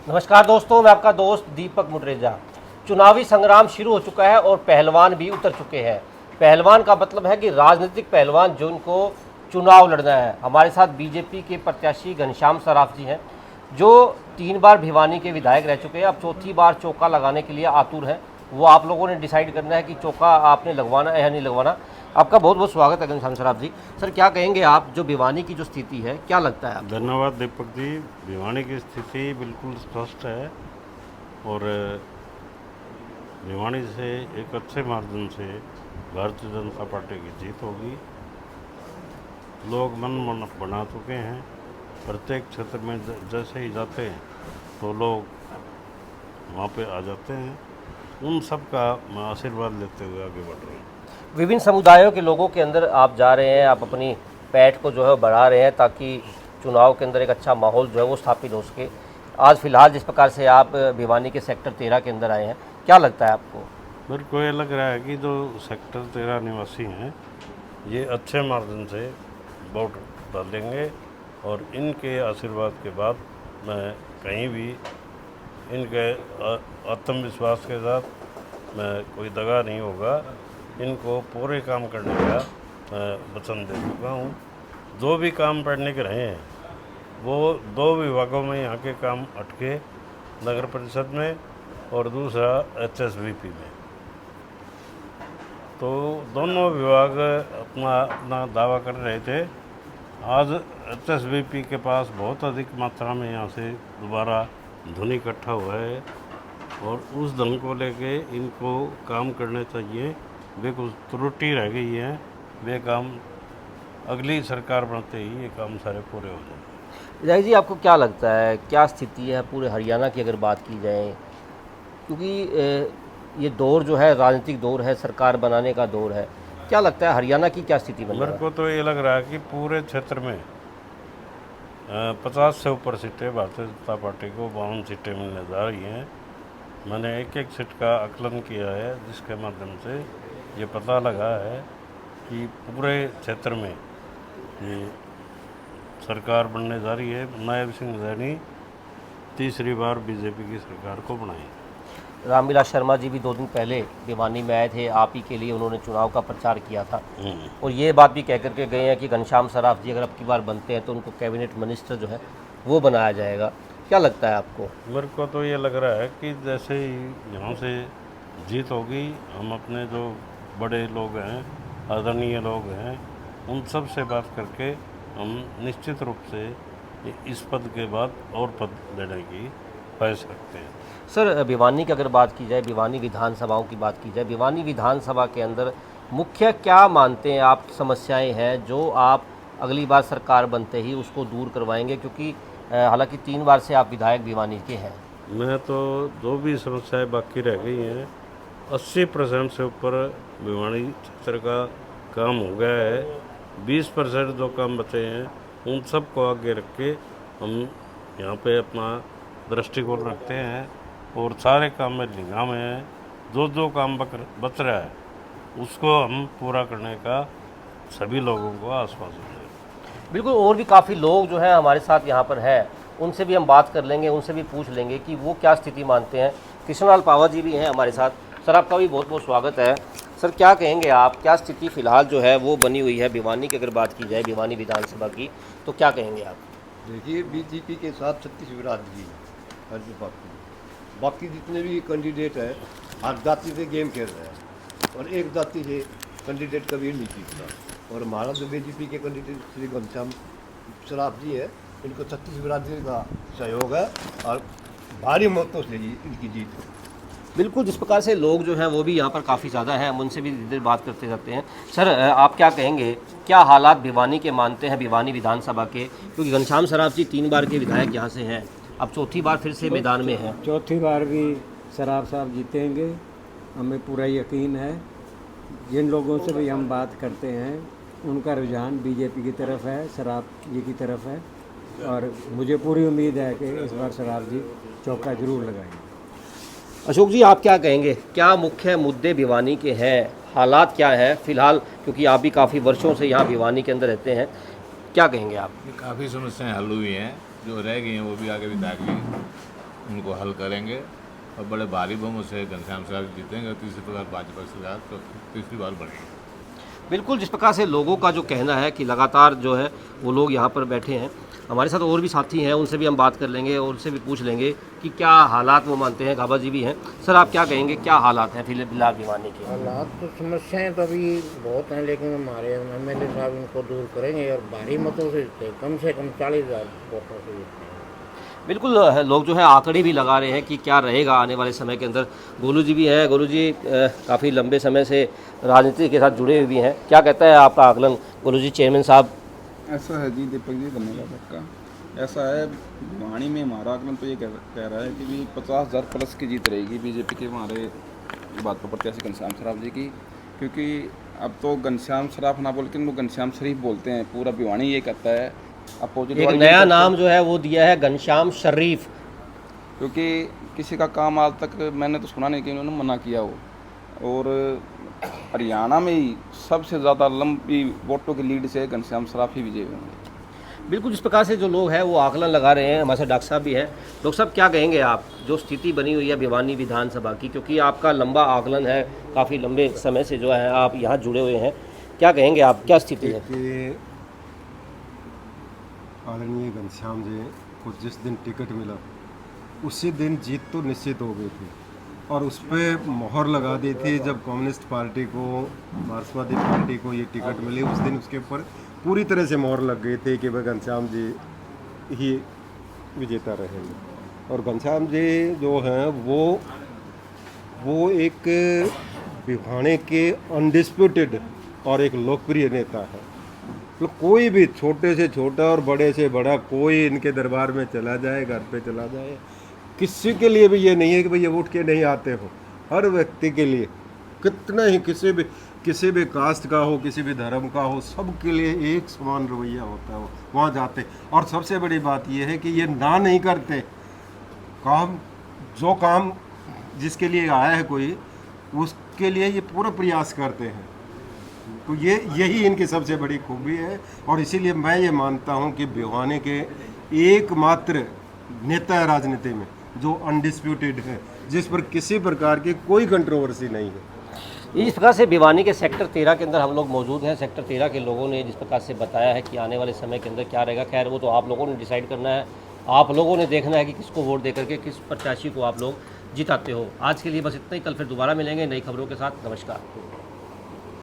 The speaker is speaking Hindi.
नमस्कार दोस्तों, मैं आपका दोस्त दीपक मुटरेजा। चुनावी संग्राम शुरू हो चुका है और पहलवान भी उतर चुके हैं। पहलवान का मतलब है कि राजनीतिक पहलवान जिनको चुनाव लड़ना है। हमारे साथ बीजेपी के प्रत्याशी घनश्याम सराफ जी हैं, जो 3 बार भिवानी के विधायक रह चुके हैं। अब चौथी बार चौका लगाने के लिए आतुर हैं। वो आप लोगों ने डिसाइड करना है कि चौका आपने लगवाना है या नहीं लगवाना। आपका बहुत बहुत स्वागत है घनश्याम सराफ जी। सर, क्या कहेंगे आप, जो भिवानी की जो स्थिति है, क्या लगता है आपको? धन्यवाद दीपक जी। भिवानी की स्थिति बिल्कुल स्पष्ट है और भिवानी से एक अच्छे मार्जिन से भारतीय जनता पार्टी की जीत होगी। लोग मन बना चुके हैं। प्रत्येक क्षेत्र में जैसे ही जाते हैं तो लोग वहाँ पे आ जाते हैं। उन सब का मैं आशीर्वाद लेते हुए आगे बढ़ रहा हूँ। विभिन्न समुदायों के लोगों के अंदर आप जा रहे हैं, आप अपनी पैठ को जो है बढ़ा रहे हैं ताकि चुनाव के अंदर एक अच्छा माहौल जो है वो स्थापित हो सके। आज फिलहाल जिस प्रकार से आप भिवानी के सेक्टर 13 के अंदर आए हैं, क्या लगता है आपको? मेरे को ये लग रहा है कि जो सेक्टर 13 निवासी हैं ये अच्छे मार्जिन से वोट डालेंगे और इनके आशीर्वाद के बाद मैं कहीं भी इनके आत्मविश्वास के साथ मैं कोई दगा नहीं होगा। इनको पूरे काम करने का मैं वचन दे चुका हूँ। जो भी काम पड़ने के रहे हैं वो 2 विभागों में यहाँ के काम अटके, नगर परिषद में और दूसरा HSBP में। तो दोनों विभाग अपना दावा कर रहे थे। आज HSBP के पास बहुत अधिक मात्रा में यहाँ से दोबारा धन इकट्ठा हुआ है और उस धन को लेके इनको काम करने चाहिए। वे कुछ त्रुटि रह गई है, वे काम अगली सरकार बनते ही ये काम सारे पूरे हो जाएंगे। विधायक जी, आपको क्या लगता है, क्या स्थिति है पूरे हरियाणा की अगर बात की जाए? क्योंकि ये दौर जो है राजनीतिक दौर है, सरकार बनाने का दौर है। क्या लगता है हरियाणा की क्या स्थिति बन रही है? मेरे को तो ये लग रहा है कि पूरे क्षेत्र में 50 से ऊपर सीटें भारतीय जनता पार्टी को 52 सीटें मिलने जा रही हैं। मैंने एक एक सीट का आकलन किया है, जिसके माध्यम से ये पता लगा है कि पूरे क्षेत्र में ये सरकार बनने जा रही है। नायब सिंह सैनी तीसरी बार बीजेपी की सरकार को बनाई। रामविलास शर्मा जी भी 2 दिन पहले भिवानी में आए थे, आप ही के लिए उन्होंने चुनाव का प्रचार किया था और ये बात भी कह करके गए हैं कि घनश्याम सराफ जी अगर अब की बार बनते हैं तो उनको कैबिनेट मिनिस्टर जो है वो बनाया जाएगा। क्या लगता है आपको? मेरे को तो ये लग रहा है कि जैसे ही यहाँ से जीत होगी, हम अपने जो बड़े लोग हैं, आदरणीय लोग हैं, उन सब से बात करके हम निश्चित रूप से इस पद के बाद और पद लेने की ख्वाहिश रखते हैं। सर, भिवानी की अगर बात की जाए, भिवानी विधानसभाओं की बात की जाए, भिवानी विधानसभा के अंदर मुख्य क्या मानते हैं आप समस्याएं हैं जो आप अगली बार सरकार बनते ही उसको दूर करवाएंगे? क्योंकि हालांकि 3 बार से आप विधायक भिवानी के हैं। मैं तो जो भी समस्याएं बाकी रह गई हैं 80% से ऊपर भिवानी क्षेत्र का काम हो गया है। 20% जो काम बचे हैं उन सब को आगे रख के हम यहाँ पे अपना दृष्टिकोण रखते हैं और सारे काम में निगाह में है। जो काम बच रहा है उसको हम पूरा करने का सभी लोगों को आश्वासन दें। बिल्कुल, और भी काफ़ी लोग जो है हमारे साथ यहाँ पर है, उनसे भी हम बात कर लेंगे, उनसे भी पूछ लेंगे कि वो क्या स्थिति मानते हैं। कृष्णलाल पावा जी भी हैं हमारे साथ। सर, आपका भी बहुत बहुत स्वागत है। सर, क्या कहेंगे आप, क्या स्थिति फ़िलहाल जो है वो बनी हुई है भिवानी की? अगर बात की जाए भिवानी विधानसभा की तो क्या कहेंगे आप? देखिए, बीजेपी के साथ छत्तीस बिरादरी हर बाकी जितने भी कैंडिडेट हैं हर जाति से गेम खेल रहे हैं और एक जाति से कैंडिडेट कभी नहीं जीतता। और हमारा जो बीजेपी के कैंडिडेट श्री घनश्याम सराफ जी है, इनको छत्तीस बिरादरी का सहयोग है और भारी मतों से इनकी जीत है। बिल्कुल, जिस प्रकार से लोग जो हैं वो भी यहाँ पर काफ़ी ज़्यादा हैं, हम उनसे भी धीरे धीरे बात करते जाते हैं। सर, आप क्या कहेंगे, क्या हालात भिवानी के मानते हैं, भिवानी विधानसभा के? क्योंकि घनश्याम सराफ जी 3 बार के विधायक यहाँ से हैं, अब चौथी बार फिर से मैदान में हैं। चौथी बार भी सराफ साहब जीतेंगे, हमें पूरा यकीन है। जिन लोगों से भी हम बात करते हैं उनका रुझान बीजेपी की तरफ है, सराफ जी की तरफ है और मुझे पूरी उम्मीद है कि इस बार सराफ जी चौका जरूर लगाएंगे। अशोक जी, आप क्या कहेंगे, क्या मुख्य मुद्दे भिवानी के हैं, हालात क्या हैं फ़िलहाल? क्योंकि आप भी काफ़ी वर्षों से यहाँ भिवानी के अंदर रहते हैं, क्या कहेंगे आप? काफ़ी समस्याएं हल हुई हैं, जो रह गई हैं वो भी आगे विधायक जी उनको हल करेंगे और बड़े भारी बहुमत से घनश्याम सराफ जीतेंगे और तीसरी बार भाजपा सरकार तो तीसरी बार बढ़ेगी। बिल्कुल, जिस प्रकार से लोगों का जो कहना है कि लगातार जो है वो लोग यहाँ पर बैठे हैं, हमारे साथ और भी साथी हैं, उनसे भी हम बात कर लेंगे और उनसे भी पूछ लेंगे कि क्या हालात वो मानते हैं। गाबा जी भी हैं। सर, आप क्या कहेंगे, क्या हालात हैं फिलहाल भिवानी के? हालात तो समस्याएं तो अभी बहुत हैं, लेकिन हमारे MLA साहब इनको दूर करेंगे और भारी मतों से जीते, कम से कम 40,000 वोटों से जीते हैं। बिल्कुल, लोग जो है आंकड़े भी लगा रहे हैं कि क्या रहेगा आने वाले समय के अंदर। गोलू जी भी हैं। गोलू जी काफ़ी लंबे समय से राजनीति के साथ जुड़े हुए भी हैं, क्या कहता है आपका आकलन गोलू जी, चेयरमैन साहब? ऐसा है जी दीपक जी, धन्यवाद आपका। ऐसा है, भिवानी में हमारा आकलन तो ये कह रहा है कि भी 50,000 प्लस की जीत रहेगी बीजेपी के हमारे भाजपा प्रत्याशी घनश्याम सराफ जी की, क्योंकि अब तो घनश्याम सराफ ना बोल के वो घनश्याम शरीफ बोलते हैं, पूरा भिवानी ये कहता है। अपोजिट एक नया नाम जो है वो दिया है घनश्याम शरीफ, क्योंकि किसी का काम आज तक मैंने तो सुना नहीं कि उन्होंने मना किया हो। और हरियाणा में ही सबसे ज़्यादा लंबी वोटों की लीड से घनश्याम सराफ ही विजयी होंगे। बिल्कुल जिस प्रकार से जो लोग हैं वो आकलन लगा रहे हैं। हमारे साथ डॉक्टर साहब भी हैं। डॉक्टर साहब, क्या कहेंगे आप, जो स्थिति बनी हुई है भिवानी विधानसभा की, क्योंकि आपका लंबा आकलन है, काफ़ी लंबे समय से जो है आप यहाँ जुड़े हुए हैं, क्या कहेंगे आप, क्या स्थिति है? कि आदरणीय घनश्याम जी को जिस दिन टिकट मिला उसी दिन जीत तो निश्चित हो गई थी और उस पर मोहर लगा दी थी। जब कम्युनिस्ट पार्टी को, मार्क्सवादी पार्टी को ये टिकट मिली, उस दिन उसके ऊपर पूरी तरह से मोहर लग गई थी कि वह घनश्याम जी ही विजेता रहेंगे। और घनश्याम जी जो हैं वो एक भिवानी के अनडिस्प्यूटेड और एक लोकप्रिय नेता है। तो कोई भी छोटे से छोटा और बड़े से बड़ा कोई इनके दरबार में चला जाए, घर पे चला जाए, किसी के लिए भी ये नहीं है कि भाई ये उठ के नहीं आते हो। हर व्यक्ति के लिए, कितना ही किसी भी कास्ट का हो, किसी भी धर्म का हो, सबके लिए एक समान रवैया होता है, वहाँ जाते। और सबसे बड़ी बात ये है कि ये ना नहीं करते जो काम जिसके लिए आया है कोई, उसके लिए ये पूरा प्रयास करते हैं। तो यही इनकी सबसे बड़ी खूबी है और इसीलिए मैं ये मानता हूँ कि भिवानी के एकमात्र नेता है राजनीति में जो अनडिस्प्यूटेड है, जिस पर किसी प्रकार की कोई कंट्रोवर्सी नहीं है। इस प्रकार से भिवानी के सेक्टर 13 के अंदर हम लोग मौजूद हैं। सेक्टर 13 के लोगों ने जिस प्रकार से बताया है कि आने वाले समय के अंदर क्या रहेगा, खैर वो तो आप लोगों ने डिसाइड करना है, आप लोगों ने देखना है कि किसको वोट दे करके किस प्रत्याशी को आप लोग जिताते हो। आज के लिए बस इतना ही, कल फिर दोबारा मिलेंगे नई खबरों के साथ। नमस्कार।